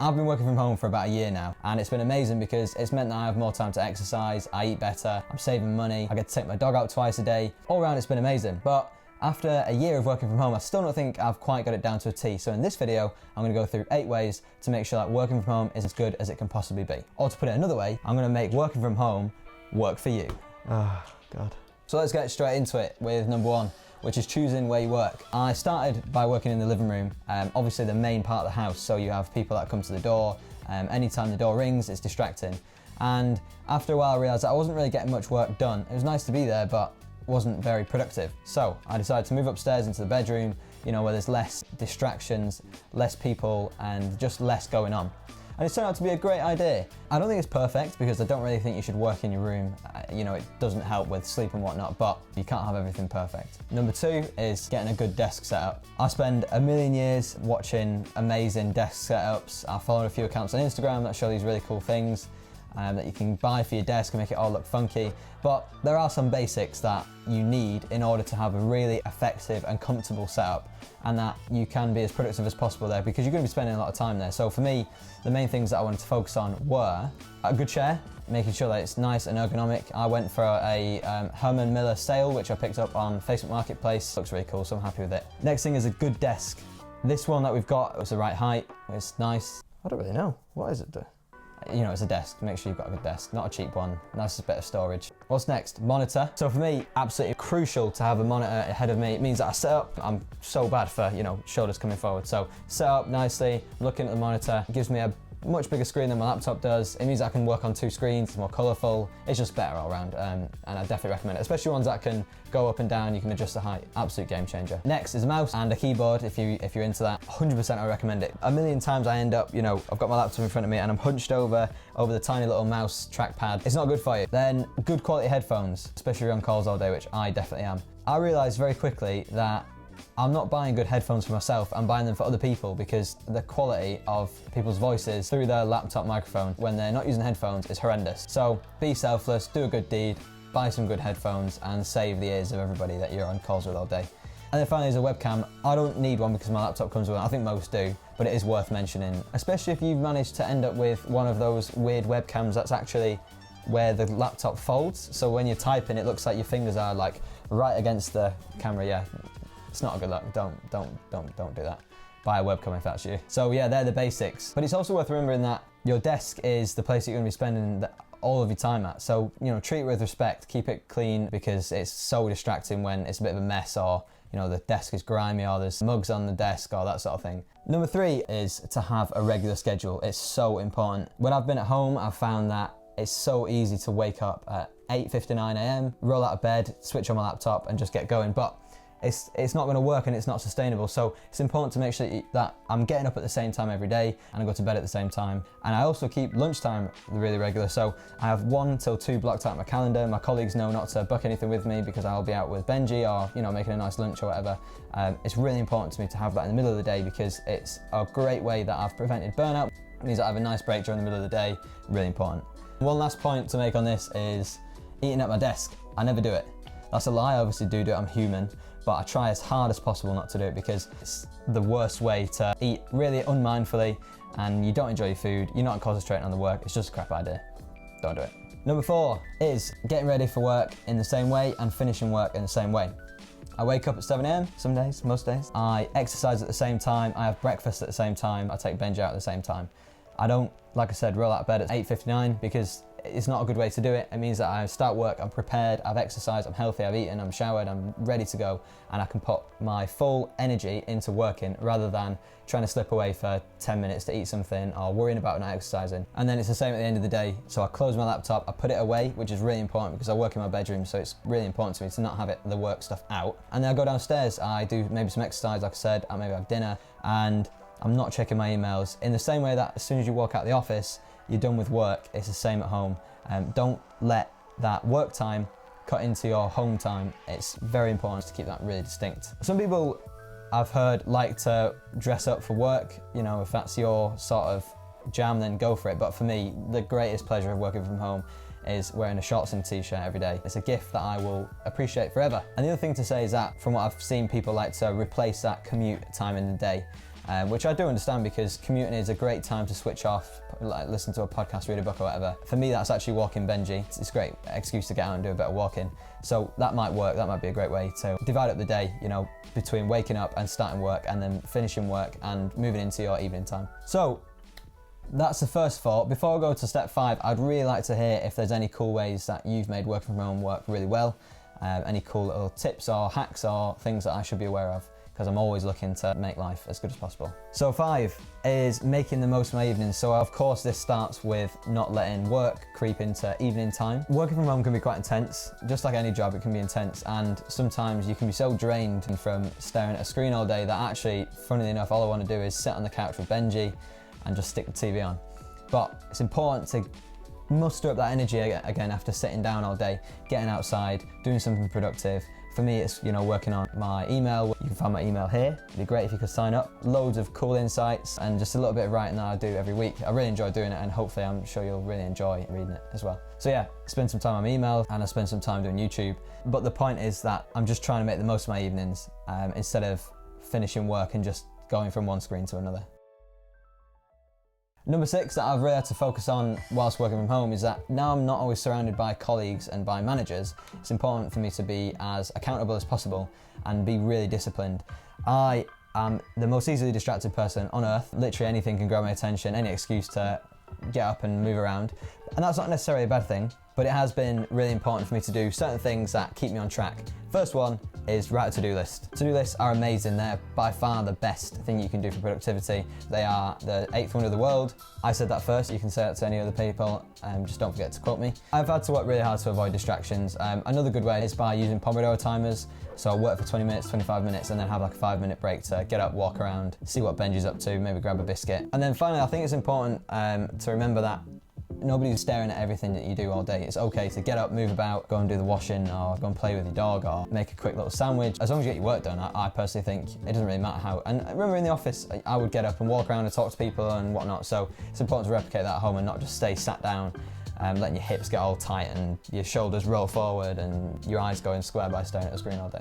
I've been working from home for about a year now, and it's been amazing because it's meant that I have more time to exercise, I eat better, I'm saving money, I get to take my dog out twice a day. All around it's been amazing. But after a year of working from home, I still don't think I've quite got it down to a T. So in this video, I'm gonna go through 8 ways to make sure that working from home is as good as it can possibly be. Or to put it another way, I'm gonna make working from home work for you. Oh, God. So let's get straight into it with number 1, which is choosing where you work. I started by working in the living room, obviously the main part of the house, so you have people that come to the door, anytime the door rings, it's distracting. And after a while I realised that I wasn't really getting much work done. It was nice to be there, but wasn't very productive. So I decided to move upstairs into the bedroom, you know, where there's less distractions, less people, and just less going on. And it turned out to be a great idea. I don't think it's perfect because I don't really think you should work in your room. You know, it doesn't help with sleep and whatnot, but you can't have everything perfect. Number 2 is getting a good desk setup. I spend a million years watching amazing desk setups. I follow a few accounts on Instagram that show these really cool things that you can buy for your desk and make it all look funky. But there are some basics that you need in order to have a really effective and comfortable setup, and that you can be as productive as possible there because you're going to be spending a lot of time there. So for me, the main things that I wanted to focus on were a good chair, making sure that it's nice and ergonomic. I went for a Herman Miller sale, which I picked up on Facebook Marketplace. Looks really cool, so I'm happy with it. Next thing is a good desk. This one that we've got was the right height. It's nice. I don't really know. What is it do? You know, it's a desk. Make sure you've got a good desk, not a cheap one. Nice bit of storage. What's next? Monitor. So for me, absolutely crucial to have a monitor ahead of me. It means that I sit up. I'm so bad for, you know, shoulders coming forward. So sit up nicely, looking at the monitor. It gives me a much bigger screen than my laptop does. It means I can work on 2 screens, it's more colourful. It's just better all around, and I definitely recommend it, especially ones that can go up and down, you can adjust the height. Absolute game changer. Next is a mouse and a keyboard if you're into that. 100% I recommend it. A million times I end up, you know, I've got my laptop in front of me and I'm hunched over the tiny little mouse trackpad. It's not good for you. Then good quality headphones, especially if you're on calls all day, which I definitely am. I realised very quickly that I'm not buying good headphones for myself, I'm buying them for other people because the quality of people's voices through their laptop microphone when they're not using headphones is horrendous. So be selfless, do a good deed, buy some good headphones and save the ears of everybody that you're on calls with all day. And then finally is a webcam. I don't need one because my laptop comes with one, I think most do, but it is worth mentioning, especially if you've managed to end up with one of those weird webcams that's actually where the laptop folds, so when you're typing it looks like your fingers are like right against the camera. Yeah. It's not a good look. Don't do that. Buy a webcam if that's you. So yeah, they're the basics. But it's also worth remembering that your desk is the place that you're going to be spending all of your time at. So, you know, treat it with respect, keep it clean because it's so distracting when it's a bit of a mess or, you know, the desk is grimy or there's mugs on the desk or that sort of thing. Number 3 is to have a regular schedule. It's so important. When I've been at home, I've found that it's so easy to wake up at 8:59 a.m, roll out of bed, switch on my laptop and just get going. But it's not going to work and it's not sustainable. So it's important to make sure that I'm getting up at the same time every day and I go to bed at the same time. And I also keep lunchtime really regular. So I have 1 till 2 blocked out in my calendar. My colleagues know not to book anything with me because I'll be out with Benji or, you know, making a nice lunch or whatever. It's really important to me to have that in the middle of the day because it's a great way that I've prevented burnout. It means that I have a nice break during the middle of the day. Really important. One last point to make on this is eating at my desk. I never do it. That's a lie, I obviously do it, I'm human, but I try as hard as possible not to do it because it's the worst way to eat really unmindfully and you don't enjoy your food, you're not concentrating on the work, it's just a crap idea. Don't do it. Number 4 is getting ready for work in the same way and finishing work in the same way. I wake up at 7 a.m, some days, most days. I exercise at the same time, I have breakfast at the same time, I take Benji out at the same time. I don't, like I said, roll out of bed at 8:59 because it's not a good way to do it. It means that I start work, I'm prepared, I've exercised, I'm healthy, I've eaten, I'm showered, I'm ready to go, and I can put my full energy into working rather than trying to slip away for 10 minutes to eat something or worrying about not exercising. And then it's the same at the end of the day. So I close my laptop, I put it away, which is really important because I work in my bedroom, so it's really important to me to not have the work stuff out. And then I go downstairs, I do maybe some exercise, like I said, I maybe have dinner, and I'm not checking my emails. In the same way that as soon as you walk out the office, you're done with work, it's the same at home. Don't let that work time cut into your home time. It's very important to keep that really distinct. Some people I've heard like to dress up for work. You know, if that's your sort of jam, then go for it. But for me, the greatest pleasure of working from home is wearing a shorts and t-shirt every day. It's a gift that I will appreciate forever. And the other thing to say is that from what I've seen, people like to replace that commute time in the day. which I do understand because commuting is a great time to switch off, like listen to a podcast, read a book or whatever. For me, that's actually walking Benji. It's a great excuse to get out and do a bit of walking. So that might work, that might be a great way to divide up the day, you know, between waking up and starting work and then finishing work and moving into your evening time. So that's the first thought. Before I go to step 5, I'd really like to hear if there's any cool ways that you've made working from home work really well. Any cool little tips or hacks or things that I should be aware of, because I'm always looking to make life as good as possible. So 5 is making the most of my evenings. So of course this starts with not letting work creep into evening time. Working from home can be quite intense. Just like any job, it can be intense, and sometimes you can be so drained from staring at a screen all day that actually, funnily enough, all I want to do is sit on the couch with Benji and just stick the TV on. But it's important to muster up that energy again after sitting down all day, getting outside, doing something productive. For me, it's, you know, working on my email. You can find my email here. It'd be great if you could sign up. Loads of cool insights and just a little bit of writing that I do every week. I really enjoy doing it, and hopefully I'm sure you'll really enjoy reading it as well. So yeah, spend some time on my email and I spend some time doing YouTube. But the point is that I'm just trying to make the most of my evenings instead of finishing work and just going from one screen to another. Number 6 that I've really had to focus on whilst working from home is that now I'm not always surrounded by colleagues and by managers. It's important for me to be as accountable as possible and be really disciplined. I am the most easily distracted person on earth. Literally anything can grab my attention, any excuse to get up and move around. And that's not necessarily a bad thing, but it has been really important for me to do certain things that keep me on track. First one is write a to-do list. To-do lists are amazing. They're by far the best thing you can do for productivity. They are the 8th wonder of the world. I said that first, you can say that to any other people, just don't forget to quote me. I've had to work really hard to avoid distractions. Another good way is by using Pomodoro timers. So I'll work for 20 minutes, 25 minutes, and then have like a 5-minute break to get up, walk around, see what Benji's up to, maybe grab a biscuit. And then finally, I think it's important to remember that nobody's staring at everything that you do all day. It's okay to get up, move about, go and do the washing, or go and play with your dog, or make a quick little sandwich. As long as you get your work done, I personally think it doesn't really matter how. And I remember in the office, I would get up and walk around and talk to people and whatnot. So it's important to replicate that at home and not just stay sat down, letting your hips get all tight and your shoulders roll forward and your eyes going square by staring at the screen all day.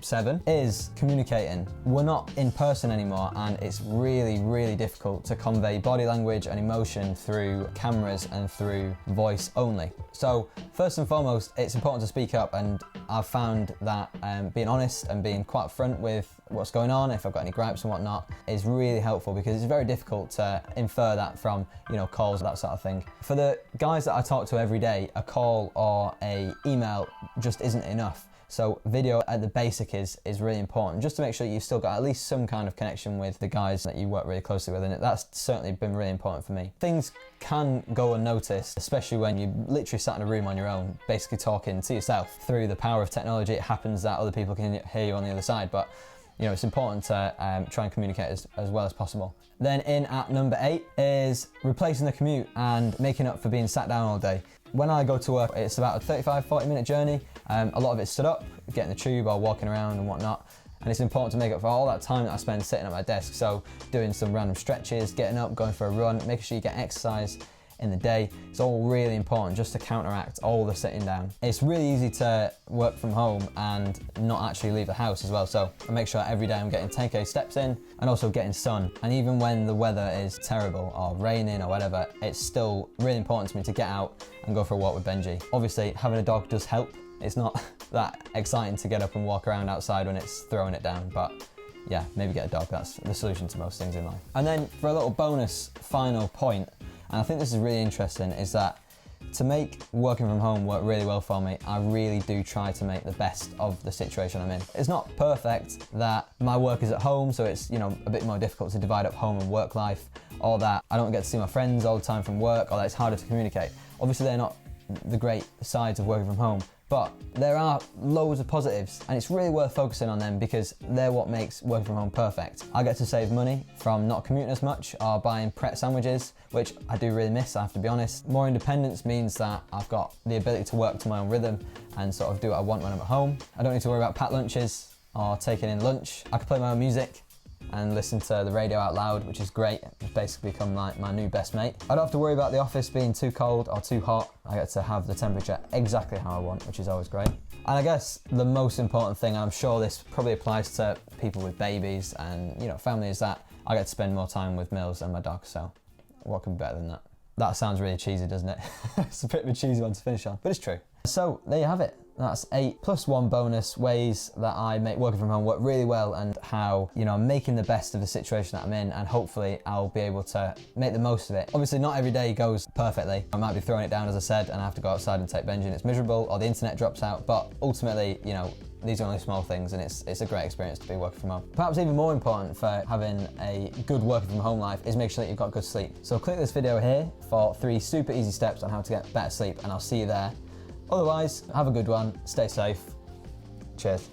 7 is communicating. We're not in person anymore, and it's really, really difficult to convey body language and emotion through cameras and through voice only. So first and foremost, it's important to speak up, and I've found that being honest and being quite upfront with what's going on, if I've got any gripes and whatnot, is really helpful, because it's very difficult to infer that from, you know, calls, that sort of thing. For the guys that I talk to every day, a call or a email just isn't enough. So video at the basic is really important, just to make sure you've still got at least some kind of connection with the guys that you work really closely with, and that's certainly been really important for me. Things can go unnoticed, especially when you literally sat in a room on your own, basically talking to yourself. Through the power of technology, it happens that other people can hear you on the other side, but you know, it's important to try and communicate as well as possible. Then in at number 8 is replacing the commute and making up for being sat down all day. When I go to work, it's about a 35-40 minute journey. A lot of it's stood up, getting the tube or walking around and whatnot. And it's important to make up for all that time that I spend sitting at my desk. So doing some random stretches, getting up, going for a run, making sure you get exercise in the day. It's all really important just to counteract all the sitting down. It's really easy to work from home and not actually leave the house as well. So I make sure every day I'm getting 10k steps in and also getting sun. And even when the weather is terrible or raining or whatever, it's still really important to me to get out and go for a walk with Benji. Obviously, having a dog does help. It's not that exciting to get up and walk around outside when it's throwing it down, but yeah, maybe get a dog. That's the solution to most things in life. And then for a little bonus final point, and I think this is really interesting, is that to make working from home work really well for me, I really do try to make the best of the situation I'm in. It's not perfect that my work is at home, so it's, you know, a bit more difficult to divide up home and work life, or that I don't get to see my friends all the time from work, or that it's harder to communicate. Obviously, they're not the great sides of working from home, but there are loads of positives, and it's really worth focusing on them because they're what makes working from home perfect. I get to save money from not commuting as much or buying prep sandwiches, which I do really miss, I have to be honest. More independence means that I've got the ability to work to my own rhythm and sort of do what I want when I'm at home. I don't need to worry about packed lunches or taking in lunch. I can play my own music and listen to the radio out loud, which is great. It's basically become like my new best mate. I don't have to worry about the office being too cold or too hot. I get to have the temperature exactly how I want, which is always great. And I guess the most important thing, and I'm sure this probably applies to people with babies and, you know, families, that I get to spend more time with Mills and my dog, so what can be better than that? That sounds really cheesy, doesn't it? It's a bit of a cheesy one to finish on, but it's true. So there you have it. That's 8 plus 1 bonus ways that I make working from home work really well, and how, you know, I'm making the best of the situation that I'm in, and hopefully I'll be able to make the most of it. Obviously not every day goes perfectly. I might be throwing it down, as I said, and I have to go outside and take Benji and it's miserable, or the internet drops out, but ultimately, you know, these are only small things, and it's a great experience to be working from home. Perhaps even more important for having a good working from home life is make sure that you've got good sleep. So click this video here for 3 super easy steps on how to get better sleep, and I'll see you there. Otherwise, have a good one, stay safe, cheers.